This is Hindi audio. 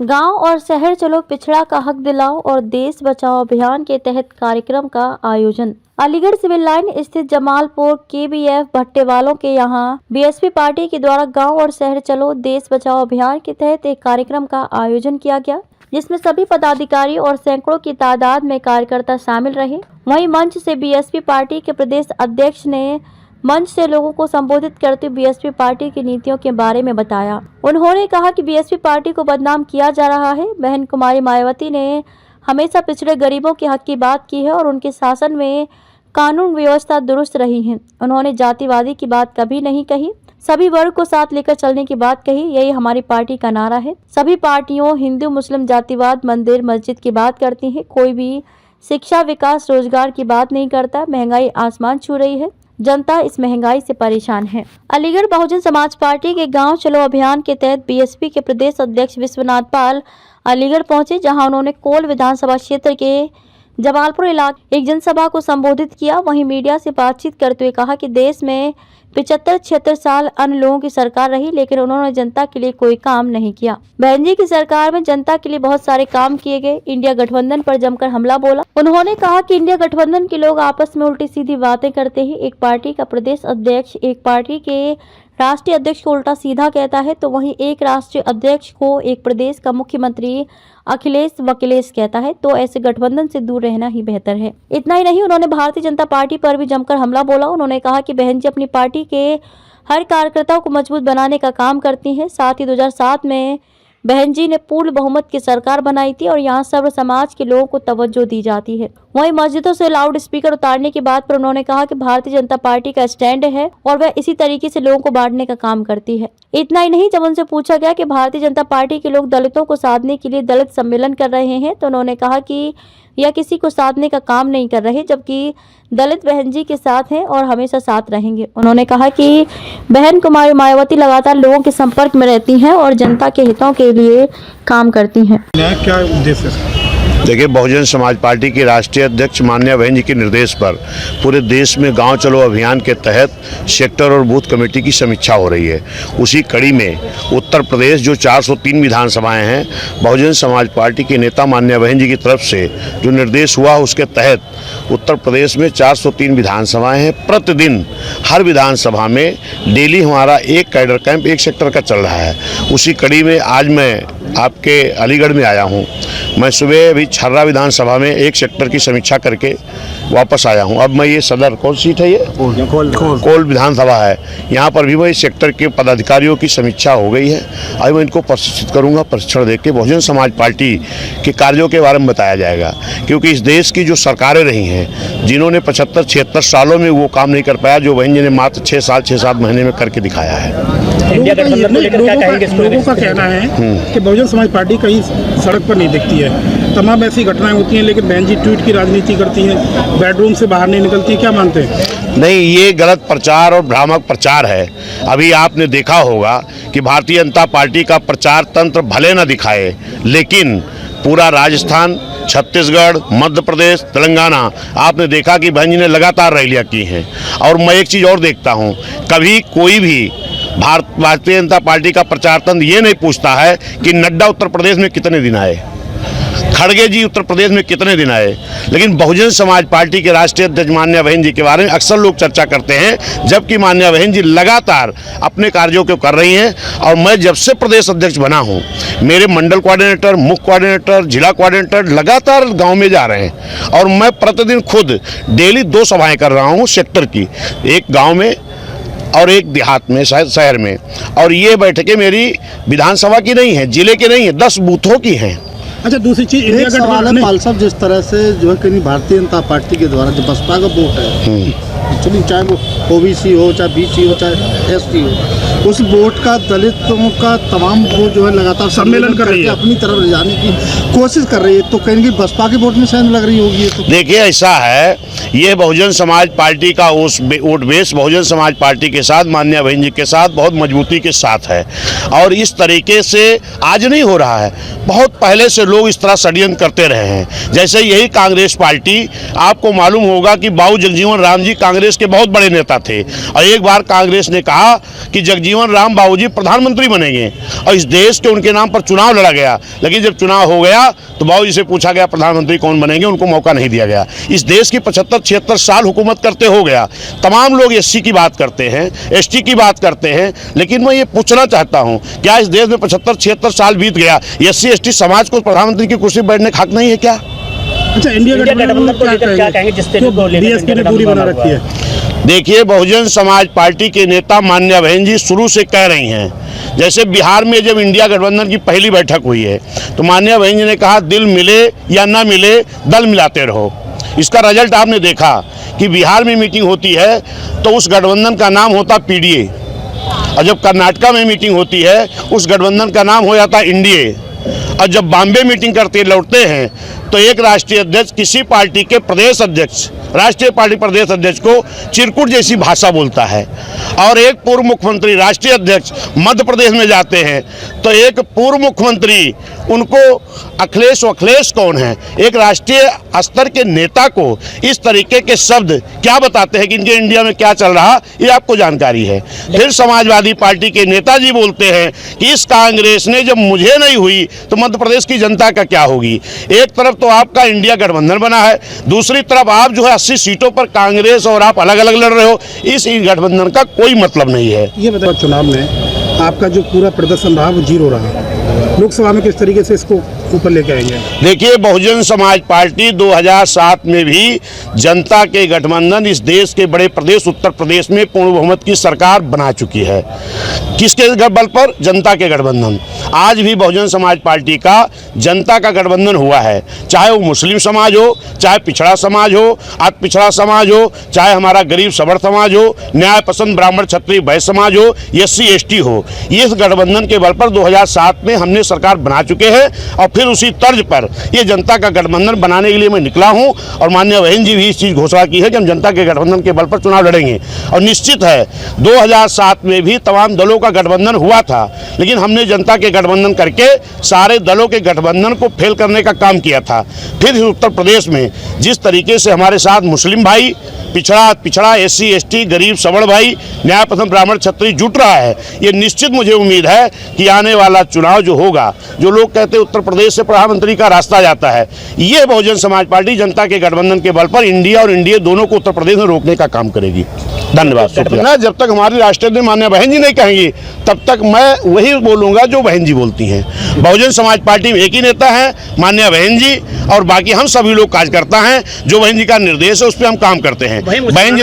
गांव और शहर चलो पिछड़ा का हक दिलाओ और देश बचाओ अभियान के तहत कार्यक्रम का आयोजन। अलीगढ़ सिविल लाइन स्थित जमालपुर केबीएफ भट्टेवालों के यहां बीएसपी पार्टी के द्वारा गांव और शहर चलो देश बचाओ अभियान के तहत एक कार्यक्रम का आयोजन किया गया, जिसमें सभी पदाधिकारी और सैकड़ों की तादाद में कार्यकर्ता शामिल रहे। वहीं मंच से बीएसपी पार्टी के प्रदेश अध्यक्ष ने मंच से लोगों को संबोधित करते हुए बीएसपी पार्टी की नीतियों के बारे में बताया। उन्होंने कहा कि बीएसपी पार्टी को बदनाम किया जा रहा है। बहन कुमारी मायावती ने हमेशा पिछड़े गरीबों के हक की बात की है और उनके शासन में कानून व्यवस्था दुरुस्त रही है। उन्होंने जातिवादी की बात कभी नहीं कही, सभी वर्ग को साथ लेकर चलने की बात कही। यही हमारी पार्टी का नारा है। सभी पार्टियों हिंदू मुस्लिम जातिवाद मंदिर मस्जिद की बात करती है, कोई भी शिक्षा विकास रोजगार की बात नहीं करता। महंगाई आसमान छू रही है, जनता इस महंगाई से परेशान है। अलीगढ़ बहुजन समाज पार्टी के गांव चलो अभियान के तहत बीएसपी के प्रदेश अध्यक्ष विश्वनाथ पाल अलीगढ़ पहुंचे, जहां उन्होंने कोल विधानसभा क्षेत्र के जमालपुर इलाके एक जनसभा को संबोधित किया। वहीं मीडिया से बातचीत करते हुए कहा कि देश में 75-76 साल अन्य लोगों की सरकार रही, लेकिन उन्होंने जनता के लिए कोई काम नहीं किया। बहन जी की सरकार में जनता के लिए बहुत सारे काम किए गए। इंडिया गठबंधन पर जमकर हमला बोला। उन्होंने कहा कि इंडिया गठबंधन के लोग आपस में उल्टी सीधी बातें करते हैं। एक पार्टी का प्रदेश अध्यक्ष एक पार्टी के राष्ट्रीय अध्यक्ष को उल्टा सीधा कहता है, तो वहीं एक राष्ट्रीय अध्यक्ष को एक प्रदेश का मुख्यमंत्री अखिलेश वकिलेश कहता है। तो ऐसे गठबंधन से दूर रहना ही बेहतर है। इतना ही नहीं, उन्होंने भारतीय जनता पार्टी पर भी जमकर हमला बोला। उन्होंने कहा कि बहन जी अपनी पार्टी के हर कार्यकर्ताओं को मजबूत बनाने का काम करती हैं। साथ ही 2007 में बहन जी ने पूर्ण बहुमत की सरकार बनाई थी और यहाँ सर्व समाज के लोगों को तवज्जो दी जाती है। वहीं मस्जिदों से लाउड स्पीकर उतारने की बात पर उन्होंने कहा कि भारतीय जनता पार्टी का स्टैंड है और वह इसी तरीके से लोगों को बांटने का काम करती है। इतना ही नहीं, जब उनसे पूछा गया कि भारतीय जनता पार्टी के लोग दलितों को साधने के लिए दलित सम्मेलन कर रहे हैं, तो उन्होंने कहा कि यह किसी को साधने का काम नहीं कर रहे, जबकि दलित बहन जी के साथ हैं और हमेशा साथ रहेंगे। उन्होंने कहा कि बहन कुमारी मायावती लगातार लोगों के संपर्क में रहती हैं और जनता के हितों के लिए काम करती हैं। क्या उद्देश्य है? देखिए, बहुजन समाज पार्टी के राष्ट्रीय अध्यक्ष माननीय बहन जी के निर्देश पर पूरे देश में गांव चलो अभियान के तहत सेक्टर और बूथ कमेटी की समीक्षा हो रही है। उसी कड़ी में उत्तर प्रदेश जो 403 विधानसभाएं हैं, बहुजन समाज पार्टी के नेता माननीय बहन जी की तरफ से जो निर्देश हुआ उसके तहत उत्तर प्रदेश में 403 विधानसभाएं हैं। प्रतिदिन हर विधानसभा में डेली हमारा एक कैडर कैंप एक सेक्टर का चल रहा है। उसी कड़ी में आज मैं आपके अलीगढ़ में आया हूँ। मैं सुबह अभी छर्रा विधानसभा में एक सेक्टर की समीक्षा करके वापस आया हूं। अब मैं ये सदर कौन सीट है, ये कोल विधानसभा है, यहाँ पर भी मैं इस सेक्टर के पदाधिकारियों की समीक्षा हो गई है। आज मैं इनको प्रशिक्षित करूंगा। प्रशिक्षण देकर बहुजन समाज पार्टी के कार्यों के बारे में बताया जाएगा, क्योंकि इस देश की जो सरकारें रही हैं, जिन्होंने 75-76 सालों में वो काम नहीं कर पाया जो बहन जी ने मात्र 6 साल 6-7 महीने में करके दिखाया है। लोगों का कहना है कि बहुजन समाज पार्टी कहीं सड़क पर नहीं दिखती है। तमाम ऐसी घटनाएं होती हैं, लेकिन बहन जी ट्वीट की राजनीति करती हैं, बेडरूम से बाहर नहीं निकलती। क्या मानते हैं? नहीं, ये गलत प्रचार और भ्रामक प्रचार है। अभी आपने देखा होगा कि भारतीय जनता पार्टी का प्रचार तंत्र भले न दिखाए, लेकिन पूरा राजस्थान, छत्तीसगढ़, मध्य प्रदेश, तेलंगाना आपने देखा कि बहन जी ने लगातार रैलियां की हैं। और मैं एक चीज़ और देखता हूं, कभी कोई भी भारतीय जनता पार्टी का प्रचार तंत्र ये नहीं पूछता है कि नड्डा उत्तर प्रदेश में कितने दिन आए, खड़गे जी उत्तर प्रदेश में कितने दिन आए। लेकिन बहुजन समाज पार्टी के राष्ट्रीय अध्यक्ष माननीय बहन जी के बारे में अक्सर लोग चर्चा करते हैं, जबकि माननीय बहन जी लगातार अपने कार्यों को कर रही हैं। और मैं जब से प्रदेश अध्यक्ष बना हूं, मेरे मंडल कोऑर्डिनेटर, मुख्य कोऑर्डिनेटर, जिला कोऑर्डिनेटर लगातार गांव में जा रहे हैं और मैं प्रतिदिन खुद डेली 2 सभाएं कर रहा हूं सेक्टर की, एक गाँव में और एक देहात में, शायद शहर में। और ये बैठकें मेरी विधानसभा की नहीं है, जिले की नहीं है, 10 बूथों की हैं। अच्छा, दूसरी चीज इंडिया गठबंधन पाल साहब, जिस तरह से जो है कहीं भारतीय जनता पार्टी के द्वारा जो बसपा का वोट है, चलिए चाहे वो ओबीसी हो, चाहे बीसी हो, चाहे एसटी हो, उस वोट का दलितों का तमाम वो जो है लगातार सम्मेलन कर रही है, अपनी तरफ ले जाने की कोशिश कर रही है। तो कहीं बसपा के वोट में शायद लग रही होगी। तो देखिए, ऐसा है, ये बहुजन समाज पार्टी का उस vote base Bahujan Samaj party के साथ, माननीय बहन जी के साथ बहुत मजबूती के साथ है। और इस तरीके से आज नहीं हो रहा है, बहुत पहले से लोग इस तरह षड्यंत्र करते रहे हैं। जैसे यही कांग्रेस पार्टी, आपको मालूम होगा कि बाबू जगजीवन राम जी कांग्रेस के बहुत बड़े नेता थे और एक बार कांग्रेस ने कहा कि जगजीवन राम बाबूजी प्रधानमंत्री बनेंगे और इस देश के उनके नाम पर चुनाव लड़ा गया। लेकिन जब चुनाव हो गया तो बाबूजी से पूछा गया प्रधानमंत्री कौन बनेंगे, उनको मौका नहीं दिया गया। इस देश की 75-76 साल हुकूमत करते हो गया। तमाम लोग एससी की बात करते हैं, एसटी की बात करते हैं, लेकिन मैं ये पूछना चाहता हूँ क्या इस देश में 75-76 साल बीत गया, एससी एसटी समाज को प्रधानमंत्री की कुर्सी पर बैठने का हक नहीं है क्या? अच्छा, इंडिया गठबंधन को क्या कहेंगे जिससे बीएसपी ने दूरी बना रखी है? देखिए, बहुजन समाज पार्टी के नेता मान्या बहन जी शुरू से कह रही हैं, जैसे बिहार में जब इंडिया गठबंधन की पहली बैठक हुई है तो मान्या बहन जी ने कहा दिल मिले या ना मिले दल मिलाते रहो। इसका रिजल्ट आपने देखा कि बिहार में मीटिंग होती है तो उस गठबंधन का नाम होता पीडीए और जब कर्नाटका में मीटिंग होती है उस गठबंधन का नाम हो जाता एनडीए और जब बॉम्बे मीटिंग करते लौटते हैं तो एक राष्ट्रीय अध्यक्ष किसी पार्टी के प्रदेश अध्यक्ष, राष्ट्रीय पार्टी प्रदेश अध्यक्ष को चिरकुट जैसी भाषा बोलता है और एक पूर्व मुख्यमंत्री राष्ट्रीय अध्यक्ष मध्य प्रदेश में जाते हैं तो एक पूर्व मुख्यमंत्री उनको अखिलेश कौन है, एक राष्ट्रीय स्तर के नेता को इस तरीके के शब्द क्या बताते हैं कि इनके इंडिया में क्या चल रहा, ये आपको जानकारी है। फिर समाजवादी पार्टी के नेताजी बोलते हैं कि इस कांग्रेस ने जब मुझे नहीं हुई तो मध्य प्रदेश की जनता का क्या होगी। एक तरफ तो आपका इंडिया गठबंधन बना है, दूसरी तरफ आप जो है 80 सीटों पर कांग्रेस और आप अलग अलग लड़ रहे हो, इस गठबंधन का कोई मतलब नहीं है। ये बताओ, चुनाव में आपका जो पूरा प्रदर्शन रहा वो जीरो रहा, लोकसभा में किस तरीके से इसको ऊपर लेके आएंगे? देखिए, बहुजन समाज पार्टी 2007 में भी जनता के गठबंधन इस देश के बड़े प्रदेश उत्तर प्रदेश में पूर्ण बहुमत की सरकार बना चुकी है। किसके बल पर? जनता के गठबंधन। आज भी बहुजन समाज पार्टी का जनता का गठबंधन हुआ है, चाहे वो मुस्लिम समाज हो, चाहे पिछड़ा समाज हो, अति पिछड़ा समाज हो, चाहे हमारा गरीब सबर समाज हो, न्याय पसंद ब्राह्मण क्षत्रिय वैश्य समाज हो, एससी एसटी हो। इस गठबंधन के बल पर 2007 में हमने सरकार बना चुके हैं और फिर उसी तर्ज पर ये जनता का गठबंधन बनाने के लिए मैं निकला हूं और माननीय बहन जी भी इस चीज़ घोषणा की है कि हम जनता के गठबंधन के बल पर चुनाव लड़ेंगे। और निश्चित है 2007 में भी तमाम दलों का गठबंधन हुआ था, लेकिन हमने जनता के गठबंधन करके सारे दलों के गठबंधन को फेल करने का काम किया था। फिर उत्तर प्रदेश में जिस तरीके से हमारे साथ मुस्लिम भाई, पिछड़ा एससी एसटी, गरीब सबड़ भाई, न्याय पसंद ब्राह्मण क्षत्रिय जुट रहा है, ये निश्चित मुझे उम्मीद है कि आने वाला चुनाव जो होगा, जो लोग कहते हैं उत्तर प्रदेश से प्रधानमंत्री का रास्ता जाता है, ये बहुजन समाज पार्टी जनता के गठबंधन के बल पर इंडिया और एनडीए दोनों को उत्तर प्रदेश में रोकने का काम करेगी। धन्यवाद, शुक्रिया। जब तक हमारी राष्ट्रीय अध्यक्ष माननीय बहन जी नहीं कहेंगी तब तक मैं वही बोलूंगा जो बहन जी बोलती हैं। बहुजन समाज पार्टी में एक ही नेता है माननीय बहन जी और बाकी हम सभी लोग कार्यकर्ता हैं, जो बहन जी का निर्देश है उस पर हम काम करते हैं। बहन जी